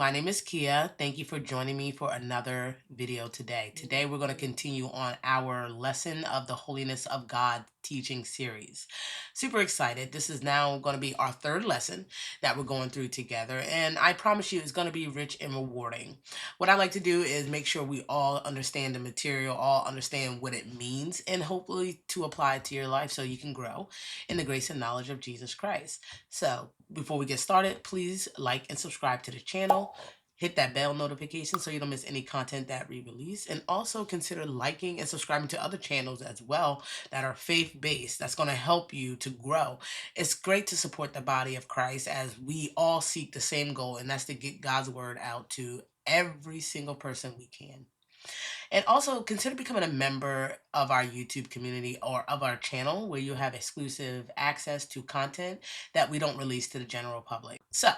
My name is Kia. Thank you for joining me for another video today. Today, we're going to continue on our lesson of the Holiness of God teaching series. Super excited. This is now going to be our third lesson that we're going through together, and I promise you it's going to be rich and rewarding. What I like to do is make sure we all understand the material, all understand what it means, and hopefully to apply it to your life so you can grow in the grace and knowledge of Jesus Christ. So before we get started, please like and subscribe to the channel. Hit that bell notification so you don't miss any content that we release. And also consider liking and subscribing to other channels as well that are faith-based. That's going to help you to grow. It's great to support the body of Christ as we all seek the same goal, and that's to get God's word out to every single person we can. And also consider becoming a member of our YouTube community or of our channel where you have exclusive access to content that we don't release to the general public. So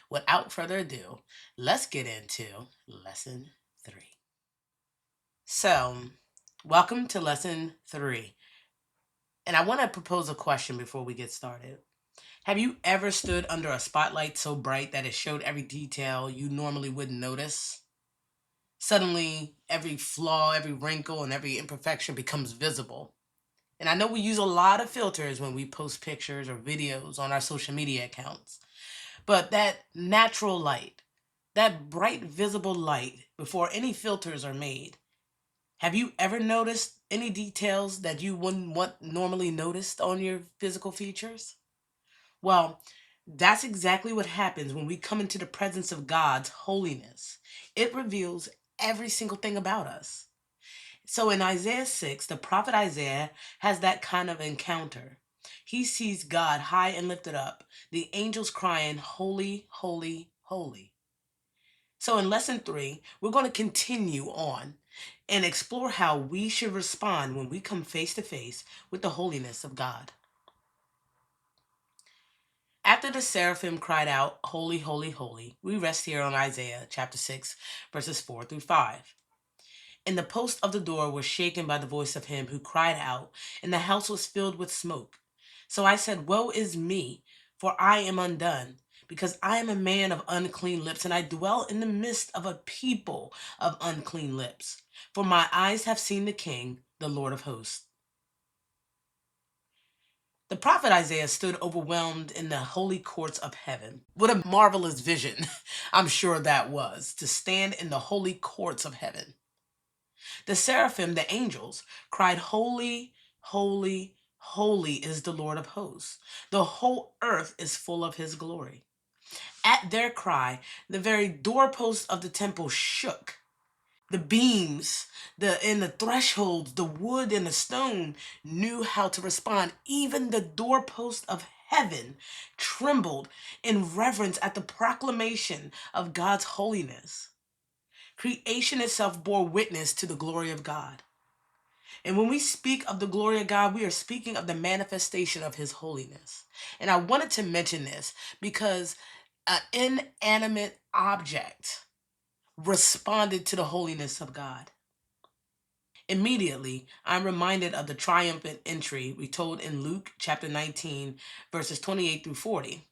without further ado, let's get into lesson 3. So welcome to lesson 3. And I want to propose a question before we get started. Have you ever stood under a spotlight so bright that it showed every detail you normally wouldn't notice? Suddenly, every flaw, every wrinkle, and every imperfection becomes visible. And I know we use a lot of filters when we post pictures or videos on our social media accounts. But that natural light, that bright, visible light before any filters are made, have you ever noticed any details that you wouldn't want normally noticed on your physical features? Well, that's exactly what happens when we come into the presence of God's holiness. It reveals every single thing about us. So in Isaiah 6, the prophet Isaiah has that kind of encounter. He sees God high and lifted up, the angels crying, "Holy, holy, holy." So in lesson 3, we're going to continue on and explore how we should respond when we come face to face with the holiness of God. After the seraphim cried out, "Holy, holy, holy," we rest here on Isaiah chapter 6, verses 4 through 5. And the post of the door was shaken by the voice of him who cried out, and the house was filled with smoke. So I said, "Woe is me, for I am undone, because I am a man of unclean lips, and I dwell in the midst of a people of unclean lips. For my eyes have seen the King, the Lord of hosts." The prophet Isaiah stood overwhelmed in the holy courts of heaven. What a marvelous vision I'm sure that was, to stand in the holy courts of heaven. The seraphim, the angels, cried, "Holy, holy, holy is the Lord of hosts. The whole earth is full of his glory." At their cry, the very doorposts of the temple shook. The beams, the thresholds, the wood and the stone knew how to respond. Even the doorpost of heaven trembled in reverence at the proclamation of God's holiness. Creation itself bore witness to the glory of God. And when we speak of the glory of God, we are speaking of the manifestation of his holiness. And I wanted to mention this because an inanimate object responded to the holiness of God. Immediately, I'm reminded of the triumphant entry we told in Luke chapter 19, verses 28 through 40.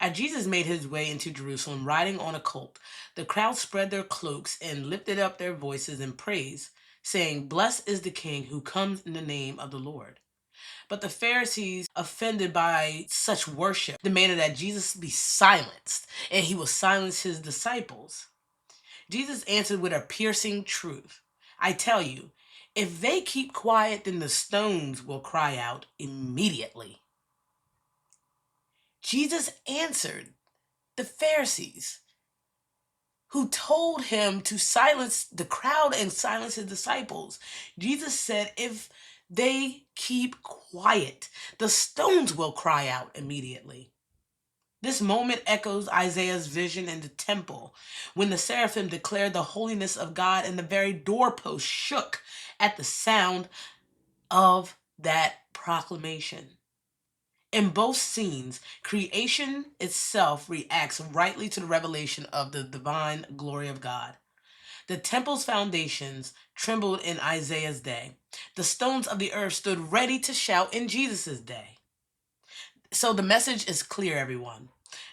As Jesus made his way into Jerusalem riding on a colt, the crowd spread their cloaks and lifted up their voices in praise, saying, "Blessed is the King who comes in the name of the Lord." But the Pharisees, offended by such worship, demanded that Jesus be silenced, and he will silence his disciples. Jesus answered with a piercing truth. "I tell you, if they keep quiet, then the stones will cry out immediately." Jesus answered the Pharisees who told him to silence the crowd and silence his disciples. Jesus said, if they keep quiet, the stones will cry out immediately. This moment echoes Isaiah's vision in the temple when the seraphim declared the holiness of God and the very doorpost shook at the sound of that proclamation. In both scenes, creation itself reacts rightly to the revelation of the divine glory of God. The temple's foundations trembled in Isaiah's day. The stones of the earth stood ready to shout in Jesus' day. So the message is clear, everyone.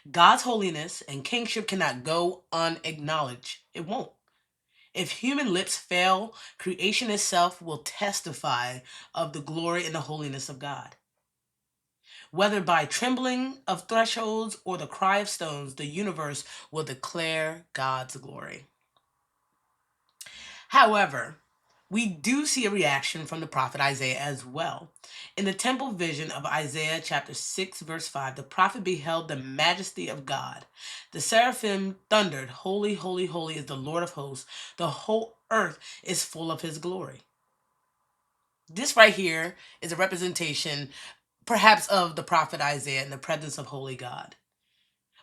God's holiness and kingship cannot go unacknowledged. It won't. If human lips fail, creation itself will testify of the glory and the holiness of God. Whether by trembling of thresholds or the cry of stones, the universe will declare God's glory. However, we do see a reaction from the prophet Isaiah as well. In the temple vision of Isaiah chapter 6, verse 5, the prophet beheld the majesty of God. The seraphim thundered, "Holy, holy, holy is the Lord of hosts. The whole earth is full of his glory." This right here is a representation, perhaps, of the prophet Isaiah in the presence of holy God.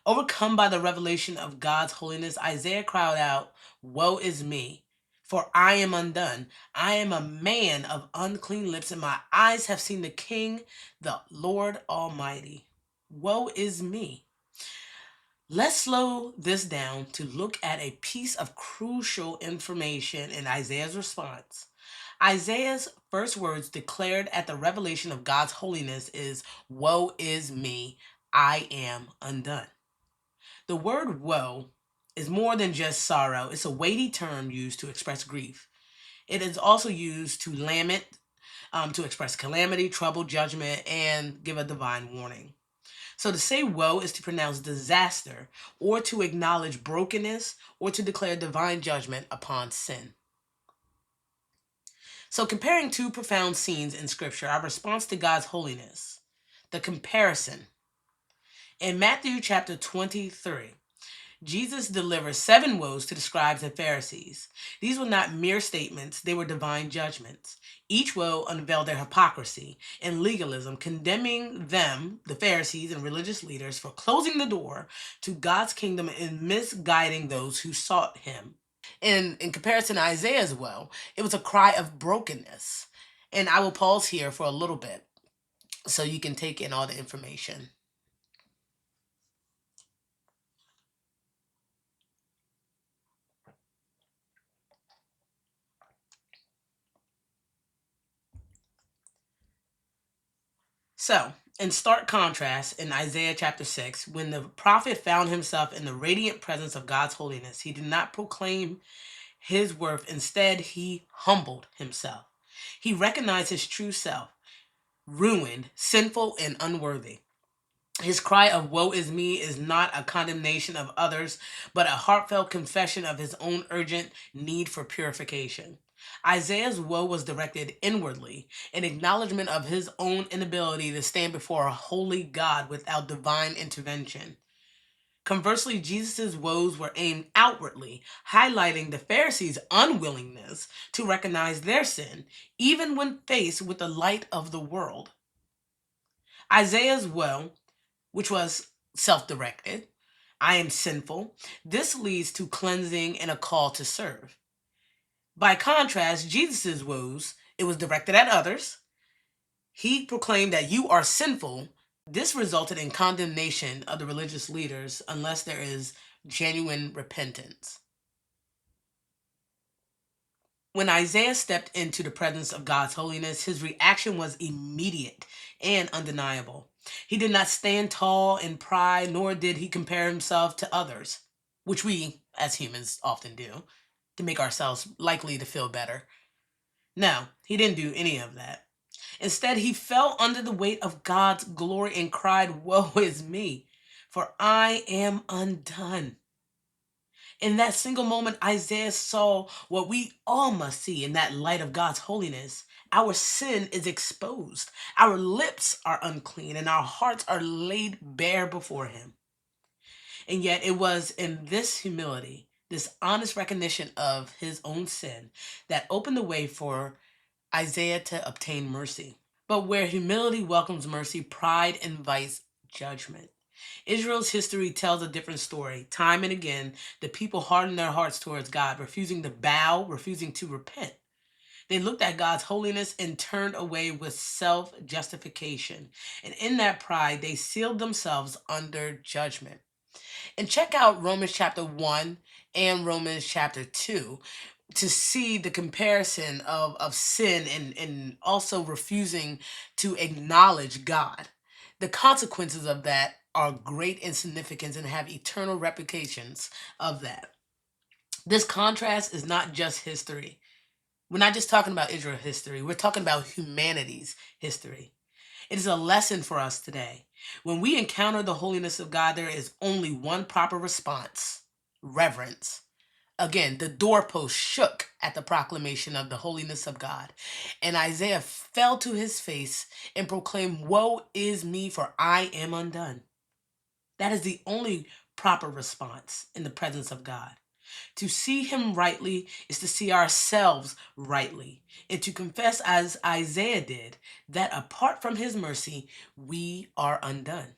Overcome by the revelation of God's holiness, Isaiah cried out, "Woe is me, for I am undone. I am a man of unclean lips, and my eyes have seen the King, the Lord Almighty." Woe is me. Let's slow this down to look at a piece of crucial information in Isaiah's response. Isaiah's first words declared at the revelation of God's holiness is, "Woe is me, I am undone." The word woe is more than just sorrow. It's a weighty term used to express grief. It is also used to lament, to express calamity, trouble, judgment, and give a divine warning. So to say woe is to pronounce disaster, or to acknowledge brokenness, or to declare divine judgment upon sin. So comparing two profound scenes in Scripture, our response to God's holiness, the comparison. In Matthew chapter 23, Jesus delivers 7 woes to the scribes and Pharisees. These were not mere statements, they were divine judgments. Each woe unveiled their hypocrisy and legalism, condemning them, the Pharisees and religious leaders, for closing the door to God's kingdom and misguiding those who sought him. In comparison to Isaiah as well, it was a cry of brokenness. And I will pause here for a little bit so you can take in all the information. So, in stark contrast, in Isaiah chapter 6, when the prophet found himself in the radiant presence of God's holiness, he did not proclaim his worth. Instead, he humbled himself. He recognized his true self, ruined, sinful, and unworthy. His cry of "woe is me" is not a condemnation of others, but a heartfelt confession of his own urgent need for purification. Isaiah's woe was directed inwardly, an acknowledgement of his own inability to stand before a holy God without divine intervention. Conversely, Jesus' woes were aimed outwardly, highlighting the Pharisees' unwillingness to recognize their sin, even when faced with the light of the world. Isaiah's woe, which was self-directed, "I am sinful." This leads to cleansing and a call to serve. By contrast, Jesus' woes, it was directed at others. He proclaimed that "you are sinful." This resulted in condemnation of the religious leaders unless there is genuine repentance. When Isaiah stepped into the presence of God's holiness, his reaction was immediate and undeniable. He did not stand tall in pride, nor did he compare himself to others, which we as humans often do to make ourselves likely to feel better. No, he didn't do any of that. Instead, he fell under the weight of God's glory and cried, "Woe is me, for I am undone." In that single moment, Isaiah saw what we all must see in that light of God's holiness. Our sin is exposed, our lips are unclean, and our hearts are laid bare before him. And yet, it was in this humility, this honest recognition of his own sin, that opened the way for Isaiah to obtain mercy. But where humility welcomes mercy, pride invites judgment. Israel's history tells a different story. Time and again, the people hardened their hearts towards God, refusing to bow, refusing to repent. They looked at God's holiness and turned away with self justification. And in that pride, they sealed themselves under judgment. And check out Romans chapter 1 and Romans chapter 2 to see the comparison of sin and also refusing to acknowledge God. The consequences of that are great in significance and have eternal replications of that. This contrast is not just history. We're not just talking about Israel history, we're talking about humanity's history. It is a lesson for us today. When we encounter the holiness of God, there is only one proper response: reverence. Again, the doorpost shook at the proclamation of the holiness of God, and Isaiah fell to his face and proclaimed, "Woe is me, for I am undone." That is the only proper response in the presence of God. To see him rightly is to see ourselves rightly, and to confess, as Isaiah did, that apart from his mercy, we are undone.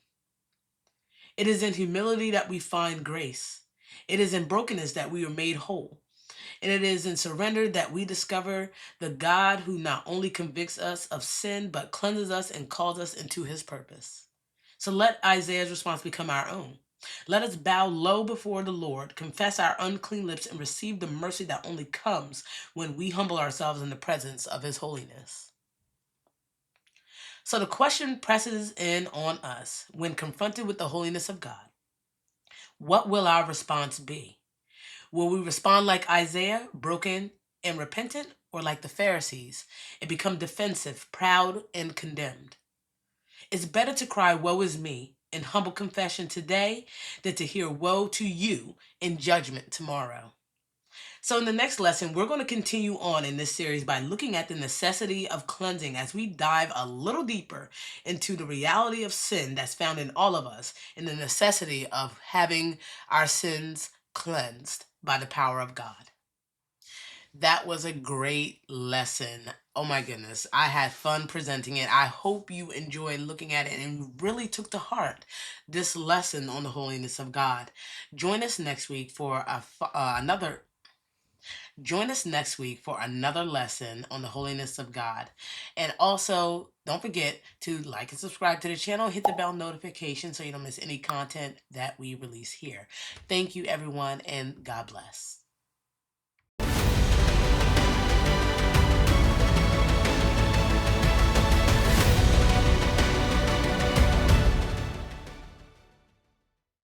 It is in humility that we find grace. It is in brokenness that we are made whole. And it is in surrender that we discover the God who not only convicts us of sin, but cleanses us and calls us into his purpose. So let Isaiah's response become our own. Let us bow low before the Lord, confess our unclean lips, and receive the mercy that only comes when we humble ourselves in the presence of his holiness. So the question presses in on us when confronted with the holiness of God. What will our response be? Will we respond like Isaiah, broken and repentant, or like the Pharisees and become defensive, proud, and condemned? It's better to cry, "Woe is me," in humble confession today than to hear, "Woe to you," in judgment tomorrow. So, in the next lesson, we're going to continue on in this series by looking at the necessity of cleansing as we dive a little deeper into the reality of sin that's found in all of us and the necessity of having our sins cleansed by the power of God. That was a great lesson. Oh my goodness. I had fun presenting it. I hope you enjoyed looking at it and really took to heart this lesson on the holiness of God. Join us next week for another Join us next week for another lesson on the holiness of God. And also, don't forget to like and subscribe to the channel, hit the bell notification so you don't miss any content that we release here. Thank you everyone, and God bless.